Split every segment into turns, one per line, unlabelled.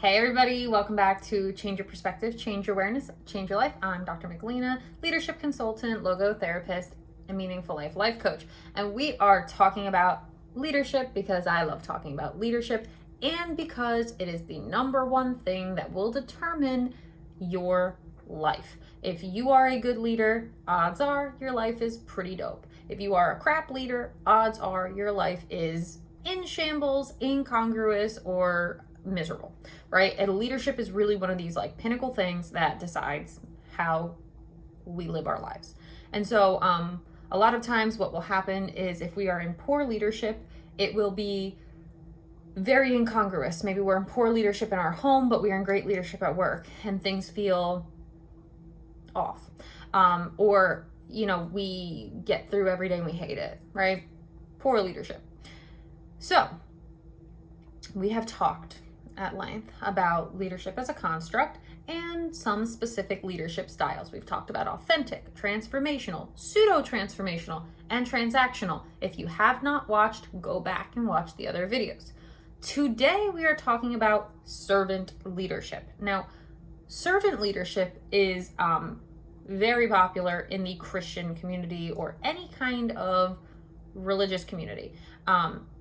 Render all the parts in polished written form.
Hey everybody, welcome back to Change Your Perspective, Change Your Awareness, Change Your Life. I'm Dr. Michelina, leadership consultant, logotherapist, and meaningful life coach. And we are talking about leadership because I love talking about leadership and because it is the number one thing that will determine your life. If you are a good leader, odds are your life is pretty dope. If you are a crap leader, odds are your life is in shambles, incongruous, or miserable, right? And leadership is really one of these like pinnacle things that decides how we live our lives. And so a lot of times what will happen is if we are in poor leadership, it will be very incongruous. Maybe we're in poor leadership in our home, but we are in great leadership at work and things feel off. Or, we get through every day and we hate it, right? Poor leadership. So we have talked at length about leadership as a construct and some specific leadership styles. We've talked about authentic, transformational, pseudo-transformational, and transactional. If you have not watched, go back and watch the other videos. Today we are talking about servant leadership. Now, servant leadership is very popular in the Christian community or any kind of religious community.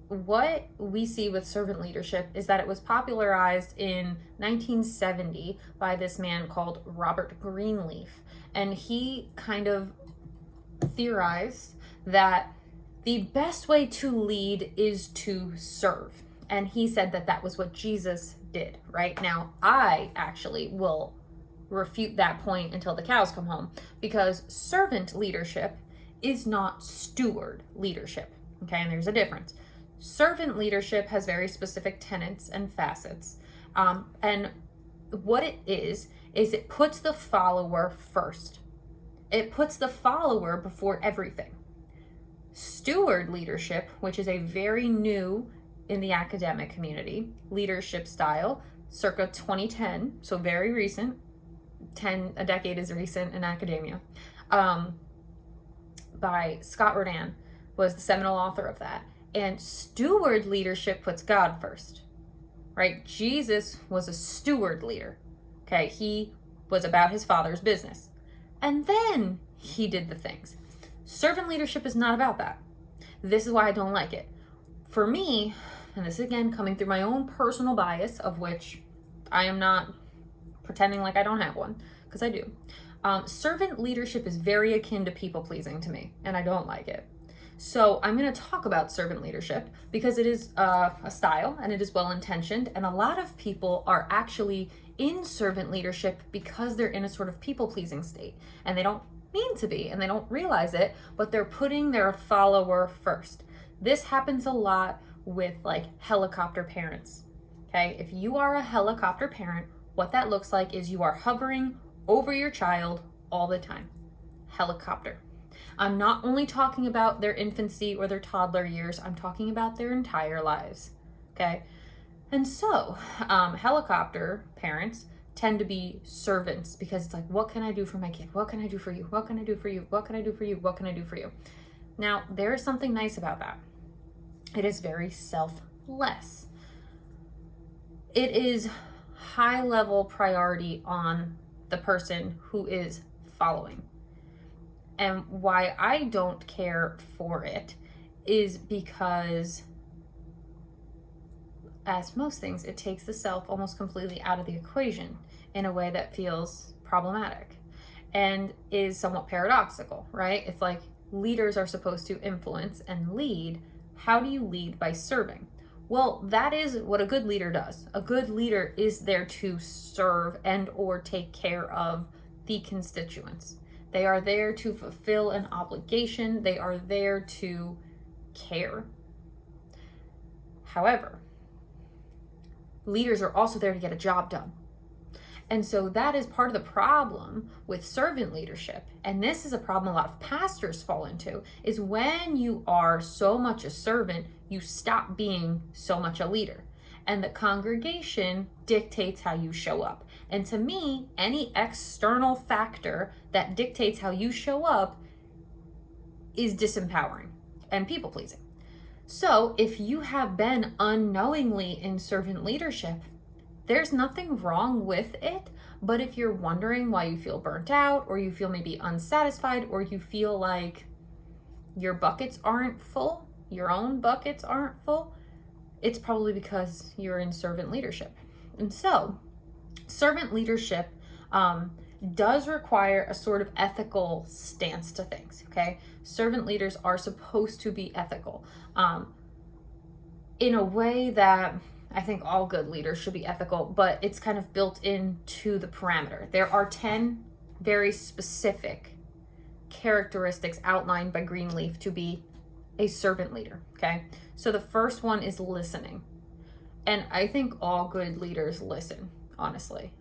What we see with servant leadership is that it was popularized in 1970 by this man called Robert Greenleaf. And he kind of theorized that the best way to lead is to serve. And he said that that was what Jesus did, right? Now, I actually will refute that point until the cows come home, because servant leadership is not steward leadership, okay? And there's a difference. Servant leadership has very specific tenets and facets. And what it is it puts the follower first. It puts the follower before everything. Steward leadership, which is a very new in the academic community leadership style, circa 2010, so very recent. A decade is recent in academia. By Scott Rodan was the seminal author of that. And steward leadership puts God first, right? Jesus was a steward leader, okay? He was about his Father's business. And then he did the things. Servant leadership is not about that. This is why I don't like it. For me, and this is again coming through my own personal bias, of which I am not pretending like I don't have one, because I do. Servant leadership is very akin to people pleasing to me, and I don't like it. So I'm going to talk about servant leadership because it is a style and it is well-intentioned. And a lot of people are actually in servant leadership because they're in a sort of people-pleasing state. And they don't mean to be and they don't realize it, but they're putting their follower first. This happens a lot with like helicopter parents. Okay, if you are a helicopter parent, what that looks like is you are hovering over your child all the time. Helicopter. I'm not only talking about their infancy or their toddler years, I'm talking about their entire lives, okay? And so, helicopter parents tend to be servants because it's like, what can I do for my kid? What can I do for you? What can I do for you? What can I do for you? What can I do for you? Now, there is something nice about that. It is very selfless. It is high level priority on the person who is following. And why I don't care for it is because, as most things, it takes the self almost completely out of the equation in a way that feels problematic and is somewhat paradoxical, right? It's like leaders are supposed to influence and lead. How do you lead? By serving. Well, that is what a good leader does. A good leader is there to serve and or take care of the constituents. They are there to fulfill an obligation. They are there to care. However, leaders are also there to get a job done. And so that is part of the problem with servant leadership. And this is a problem a lot of pastors fall into, is when you are so much a servant, you stop being so much a leader. And the congregation dictates how you show up. And to me, any external factor that dictates how you show up is disempowering and people-pleasing. So if you have been unknowingly in servant leadership, There's nothing wrong with it, but if you're wondering why you feel burnt out, or you feel maybe unsatisfied, or you feel like your buckets aren't full, your own buckets aren't full, it's probably because you're in servant leadership. And so, servant leadership does require a sort of ethical stance to things, okay? Servant leaders are supposed to be ethical in a way that I think all good leaders should be ethical, but it's kind of built into the parameter. There are 10 very specific characteristics outlined by Greenleaf to be a servant leader, okay? So the first one is listening. And I think all good leaders listen, honestly.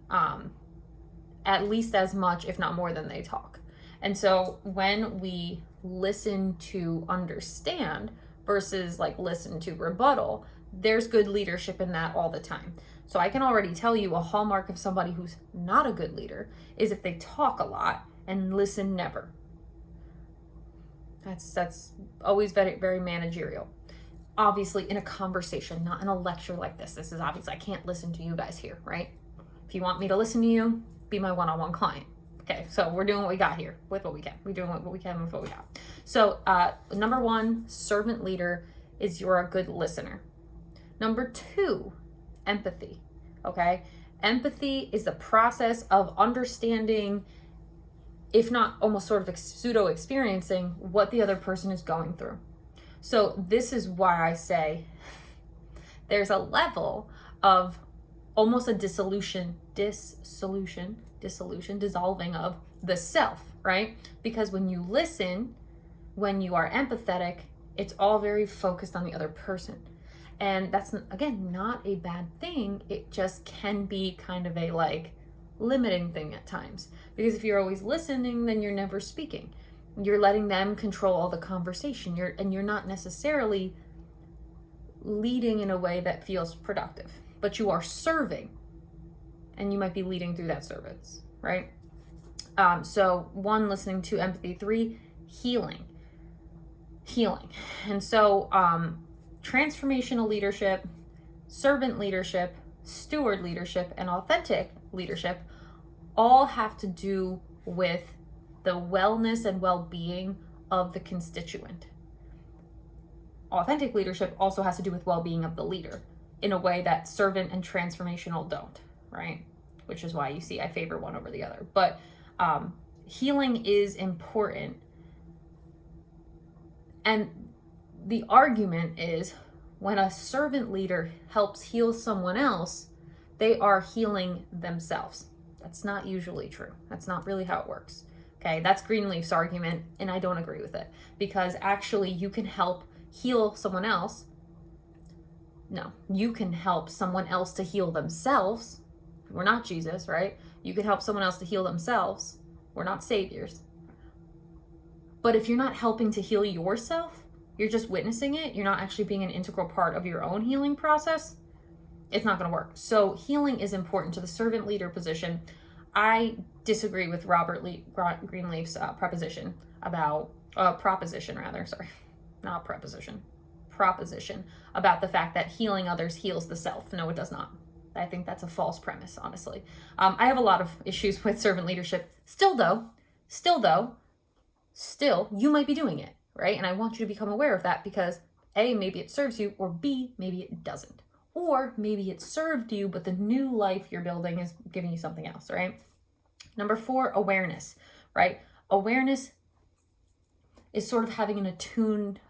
At least as much, if not more, than they talk. And so when we listen to understand versus like listen to rebuttal, there's good leadership in that all the time. So I can already tell you a hallmark of somebody who's not a good leader is if they talk a lot and listen never. That's always very, very managerial. Obviously in a conversation, not in a lecture like this. This is obvious. I can't listen to you guys here, right? If you want me to listen to you, be my one-on-one client. Okay, so we're doing what we got here with what we can. We're doing what we can with what we got. So number one, servant leader is you're a good listener. Number two, empathy, okay? Empathy is the process of understanding, if not almost sort of pseudo-experiencing, what the other person is going through. So this is why I say there's a level of almost a dissolving of the self, right? Because when you listen, when you are empathetic, it's all very focused on the other person. And that's, again, not a bad thing. It just can be kind of a like limiting thing at times. Because if you're always listening, then you're never speaking. You're letting them control all the conversation. You're not necessarily leading in a way that feels productive, but you are serving. And you might be leading through that service, right? So one, listening to empathy. Three, healing. And so transformational leadership, servant leadership, steward leadership, and authentic leadership all have to do with the wellness and well-being of the constituent. Authentic leadership also has to do with well-being of the leader in a way that servant and transformational don't, right? Which is why you see I favor one over the other. But healing is important. And the argument is when a servant leader helps heal someone else, they are healing themselves. That's not usually true. That's not really how it works. Okay, that's Greenleaf's argument, and I don't agree with it. Because actually you can help heal someone else. No, you can help someone else to heal themselves. We're not Jesus, right? You can help someone else to heal themselves. We're not saviors. But if you're not helping to heal yourself, you're just witnessing it, you're not actually being an integral part of your own healing process, it's not going to work. So healing is important to the servant leader position. I disagree with Greenleaf's proposition about proposition about the fact that healing others heals the self. No, it does not. I think that's a false premise, honestly. I have a lot of issues with servant leadership. Still, you might be doing it, right? And I want you to become aware of that because A, maybe it serves you, or B, maybe it doesn't. Or maybe it served you, but the new life you're building is giving you something else, right? Number 4, awareness, right? Awareness is sort of having an attuned,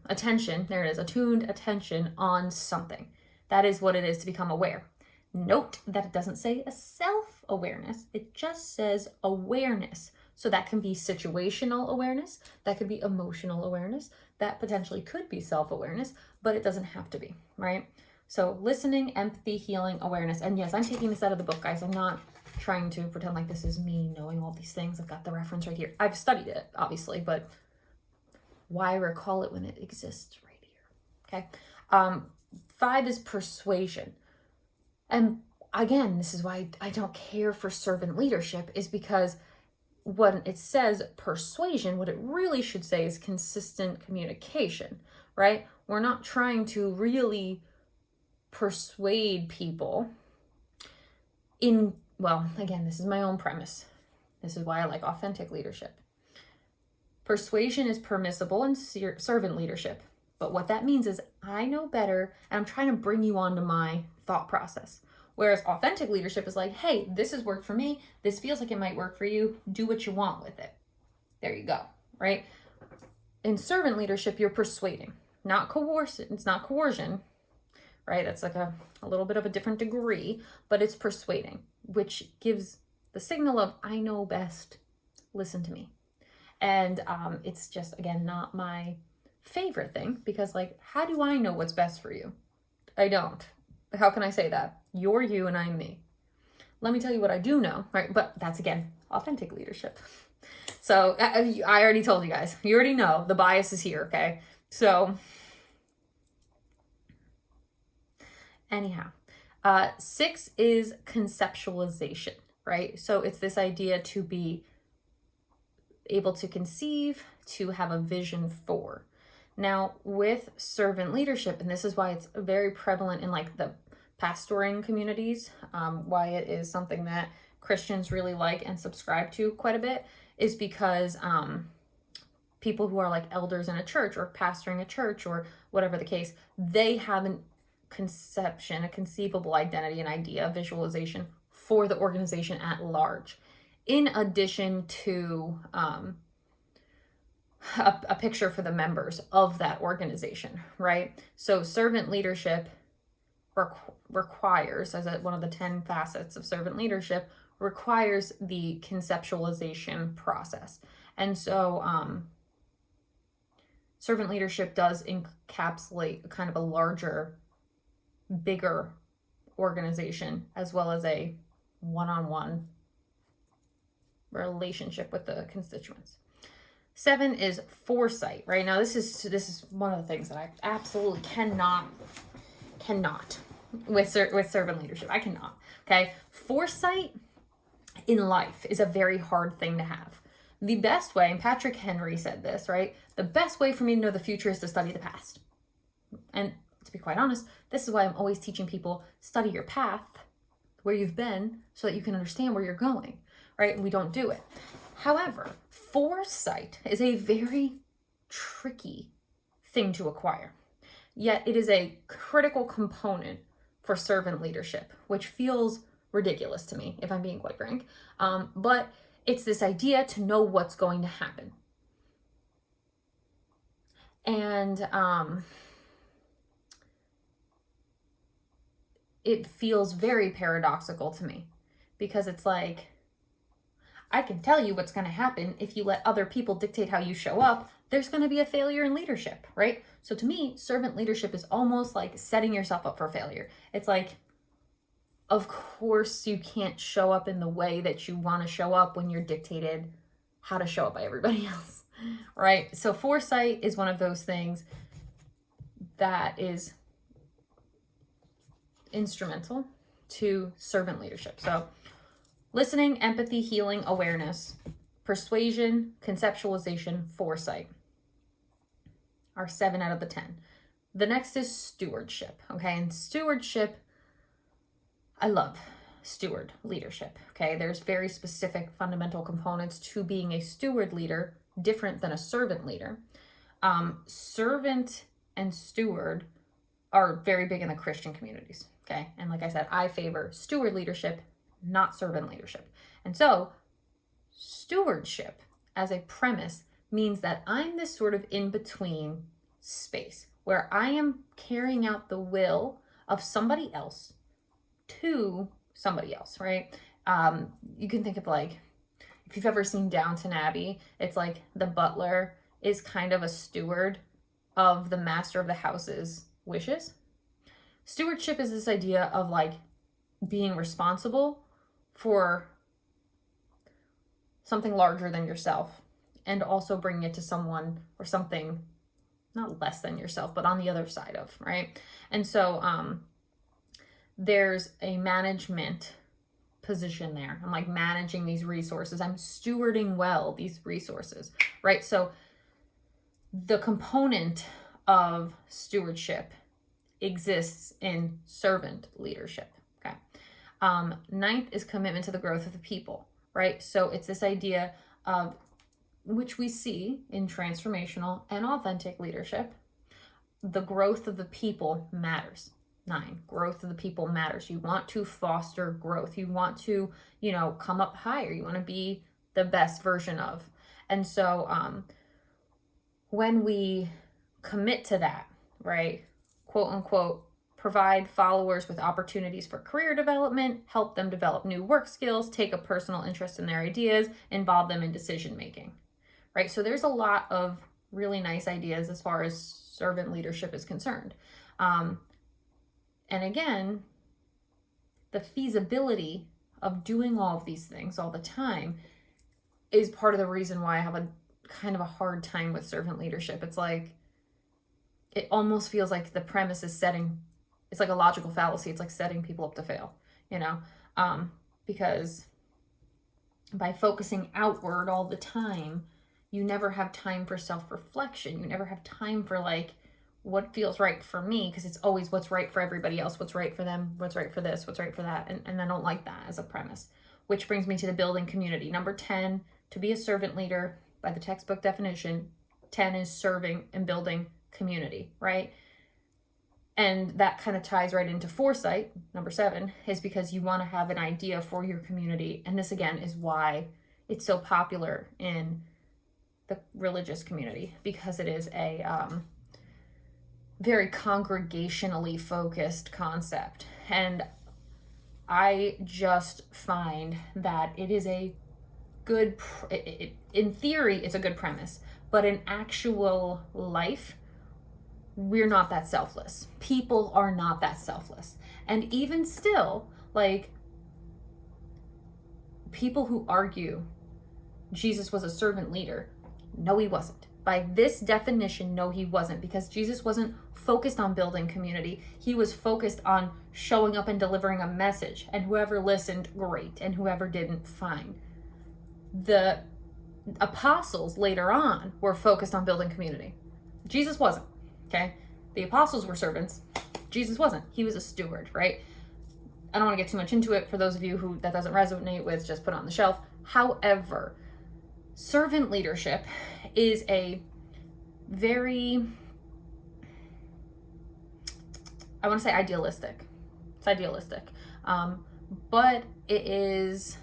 attention. There it is, attuned attention on something. That is what it is to become aware. Note that it doesn't say a self-awareness. It just says awareness. So that can be situational awareness. That could be emotional awareness. That potentially could be self-awareness, but it doesn't have to be, right? So listening, empathy, healing, awareness. And yes, I'm taking this out of the book, guys. I'm not trying to pretend like this is me knowing all these things. I've got the reference right here. I've studied it, obviously, but why recall it when it exists right here? Okay. 5 is persuasion. And again, this is why I don't care for servant leadership, is because when it says persuasion, what it really should say is consistent communication, right? We're not trying to really persuade people in, well, again, this is my own premise. This is why I like authentic leadership. Persuasion is permissible in servant leadership. But what that means is I know better and I'm trying to bring you onto my thought process. Whereas authentic leadership is like, hey, this has worked for me. This feels like it might work for you. Do what you want with it. There you go, right? In servant leadership, you're persuading, not coercion. It's not coercion, right? That's like a little bit of a different degree, but it's persuading, which gives the signal of I know best. Listen to me. And it's just, again, not my favorite thing because, like, how do I know what's best for you? I don't. How can I say that? You're you and I'm me. Let me tell you what I do know, right? But that's, again, authentic leadership. So I already told you guys. You already know the bias is here, okay? So anyhow, 6 is conceptualization, right? So it's this idea to be able to conceive, to have a vision for. Now, with servant leadership, and this is why it's very prevalent in like the pastoring communities, why it is something that Christians really like and subscribe to quite a bit, is because people who are like elders in a church or pastoring a church or whatever the case, they have a conception, a conceivable identity, an idea, visualization for the organization at large. In addition to a picture for the members of that organization, right? So servant leadership requires, as one of the 10 facets of servant leadership, requires the conceptualization process. And so servant leadership does encapsulate kind of a larger, bigger organization, as well as a one-on-one relationship with the constituents. 7 is foresight, right? Now this is one of the things that I absolutely cannot with servant leadership. I cannot. Okay, foresight in life is a very hard thing to have. The best way, and Patrick Henry said this, right? The best way for me to know the future is to study the past. And to be quite honest, this is why I'm always teaching people, study your path, where you've been, so that you can understand where you're going, right? And we don't do it. However, foresight is a very tricky thing to acquire. Yet it is a critical component for servant leadership, which feels ridiculous to me, if I'm being quite frank. But it's this idea to know what's going to happen. And it feels very paradoxical to me because it's like, I can tell you what's going to happen if you let other people dictate how you show up. There's going to be a failure in leadership, right? So to me, servant leadership is almost like setting yourself up for failure. It's like, of course you can't show up in the way that you want to show up when you're dictated how to show up by everybody else, right? So foresight is one of those things that is instrumental to servant leadership. So listening, empathy, healing, awareness, persuasion, conceptualization, foresight are 7 out of the 10. The next is stewardship, okay? And stewardship, I love steward leadership, okay? There's very specific fundamental components to being a steward leader, different than a servant leader. Servant and steward are very big in the Christian communities, okay? And like I said, I favor steward leadership, not servant leadership. And so stewardship as a premise means that I'm this sort of in-between space where I am carrying out the will of somebody else to somebody else, right? You can think of like, if you've ever seen Downton Abbey, it's like the butler is kind of a steward of the master of the house's wishes. Stewardship is this idea of like being responsible for something larger than yourself and also bringing it to someone or something not less than yourself, but on the other side of, right? And so there's a management position there. I'm like managing these resources. I'm stewarding well these resources, right? So the component of stewardship exists in servant leadership. Okay. Ninth is commitment to the growth of the people, right? So it's this idea of, which we see in transformational and authentic leadership, the growth of the people matters. 9, growth of the people matters. You want to foster growth. You want to, come up higher. You want to be the best version of. And so when we commit to that, right, quote unquote, provide followers with opportunities for career development, help them develop new work skills, take a personal interest in their ideas, involve them in decision making, right? So there's a lot of really nice ideas as far as servant leadership is concerned. And again, the feasibility of doing all of these things all the time is part of the reason why I have a kind of a hard time with servant leadership. It's like, it almost feels like the premise is it's like a logical fallacy. It's like setting people up to fail, because by focusing outward all the time, you never have time for self-reflection. You never have time for like, what feels right for me, because it's always what's right for everybody else, what's right for them, what's right for this, what's right for that. And I don't like that as a premise, which brings me to the building community. Number 10, to be a servant leader by the textbook definition, 10 is serving and building community, right? And that kind of ties right into foresight. Number 7 is because you want to have an idea for your community. And this again is why it's so popular in the religious community, because it is a very congregationally focused concept. And I just find that it is a good, in theory, it's a good premise, but in actual life, we're not that selfless. People are not that selfless. And even still, like, people who argue Jesus was a servant leader, no, he wasn't. By this definition, no, he wasn't, because Jesus wasn't focused on building community. He was focused on showing up and delivering a message, and whoever listened, great, and whoever didn't, fine. The apostles later on were focused on building community. Jesus wasn't, okay? The apostles were servants. Jesus wasn't. He was a steward, right? I don't want to get too much into it. For those of you who that doesn't resonate with, just put it on the shelf. However, servant leadership is a very, I want to say idealistic. It's idealistic. But it is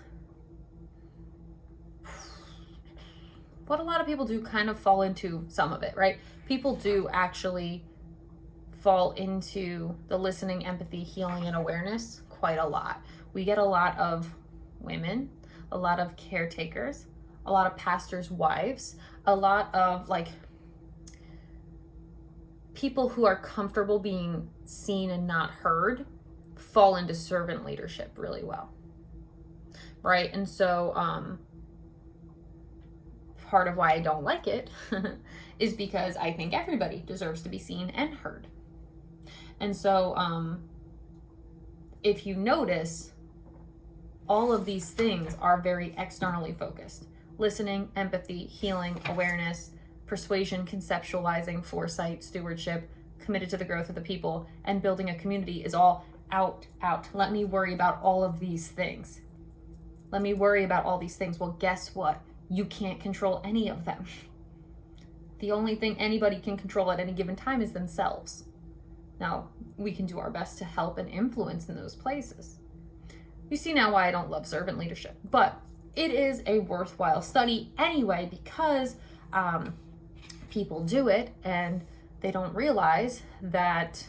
what a lot of people do kind of fall into some of it, right? People do actually fall into the listening, empathy, healing, and awareness quite a lot. We get a lot of women, a lot of caretakers, a lot of pastors' wives, a lot of like people who are comfortable being seen and not heard fall into servant leadership really well, right? And so part of why I don't like it is because I think everybody deserves to be seen and heard. And so if you notice, all of these things are very externally focused. Listening, empathy, healing, awareness, persuasion, conceptualizing, foresight, stewardship, committed to the growth of the people, and building a community is all out. Let me worry about all of these things. Let me worry about all these things. Well, guess what? You can't control any of them. The only thing anybody can control at any given time is themselves. Now, we can do our best to help and influence in those places. You see now why I don't love servant leadership, but it is a worthwhile study anyway, because people do it and they don't realize that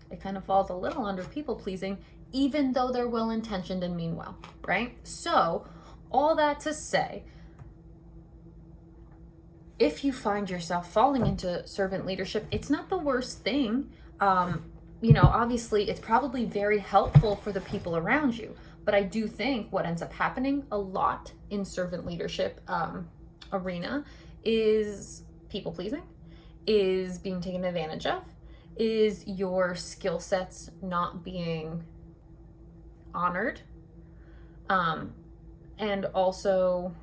it kind of falls a little under people pleasing, even though they're well intentioned and mean well, right? So all that to say, if you find yourself falling into servant leadership, it's not the worst thing. Obviously it's probably very helpful for the people around you, but I do think what ends up happening a lot in servant leadership arena is people pleasing, is being taken advantage of, is your skill sets not being honored, and also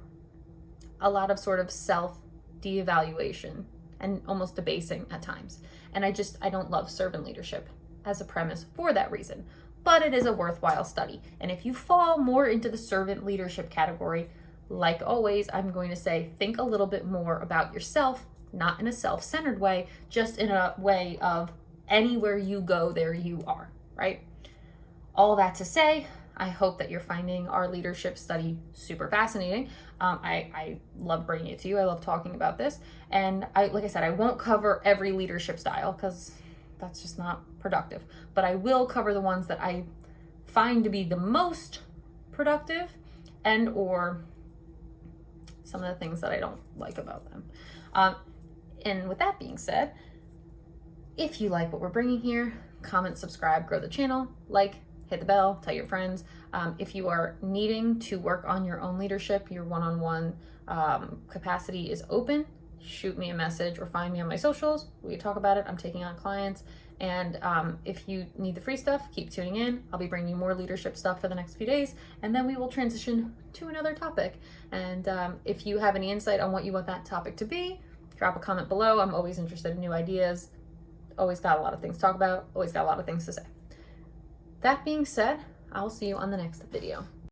a lot of sort of self de-evaluation and almost debasing at times. And I don't love servant leadership as a premise for that reason. But it is a worthwhile study. And if you fall more into the servant leadership category, like always, I'm going to say, think a little bit more about yourself, not in a self-centered way, just in a way of anywhere you go, there you are, right? All that to say, I hope that you're finding our leadership study super fascinating. I love bringing it to you. I love talking about this. And like I said, I won't cover every leadership style because that's just not productive. But I will cover the ones that I find to be the most productive and or some of the things that I don't like about them. And with that being said, if you like what we're bringing here, comment, subscribe, grow the channel, like, hit the bell, tell your friends. If you are needing to work on your own leadership, your one-on-one capacity is open. Shoot me a message or find me on my socials. We can talk about it. I'm taking on clients. And if you need the free stuff, keep tuning in. I'll be bringing you more leadership stuff for the next few days, and then we will transition to another topic. And if you have any insight on what you want that topic to be, drop a comment below. I'm always interested in new ideas. Always got a lot of things to talk about. Always got a lot of things to say. That being said, I'll see you on the next video.